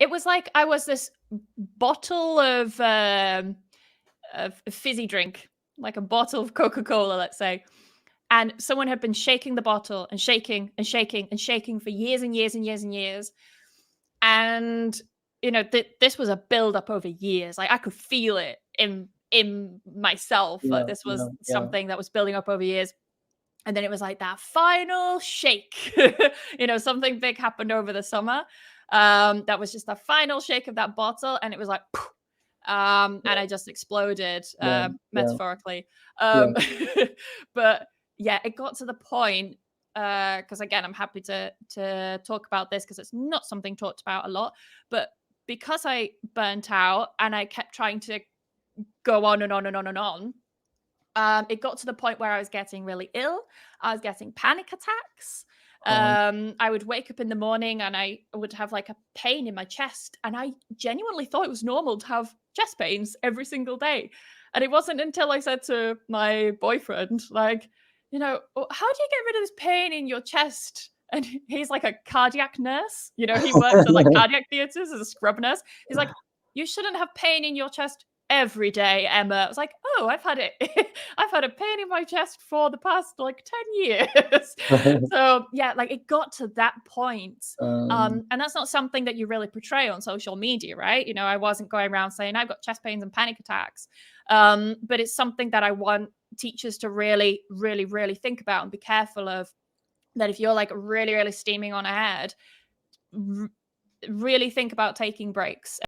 It was like I was this bottle of fizzy drink, like a bottle of Coca-Cola, let's say. And someone had been shaking the bottle and shaking and shaking and shaking for years and years and years and years. And this was a build up over years. Like I could feel it in myself. Like Yeah, this was yeah, yeah. something that was building up over years. And then it was like that final shake. Something big happened over the summer. That was just the final shake of that bottle, and it was like, poof, and I just exploded, Yeah, yeah, metaphorically. yeah, But yeah, it got to the point because again, I'm happy to talk about this because it's not something talked about a lot. But because I burnt out and I kept trying to go on and on and on and on, it got to the point where I was getting really ill. I was getting panic attacks. um, I would wake up in the morning and I would have like a pain in my chest. And I genuinely thought it was normal to have chest pains every single day. And it wasn't until I said to my boyfriend, like, "Oh, how do you get rid of this pain in your chest?" And he's like a cardiac nurse. He works at like cardiac theaters as a scrub nurse. He's like, "You shouldn't have pain in your chest every day, Emma." I was like, "Oh, I've had it. I've had a pain in my chest for the past like 10 years." So yeah, like it got to that point. And that's not something that you really portray on social media, right? I wasn't going around saying I've got chest pains and panic attacks. But it's something that I want teachers to really, really, really think about and be careful of. That if you're like really, really steaming on ahead, really think about taking breaks.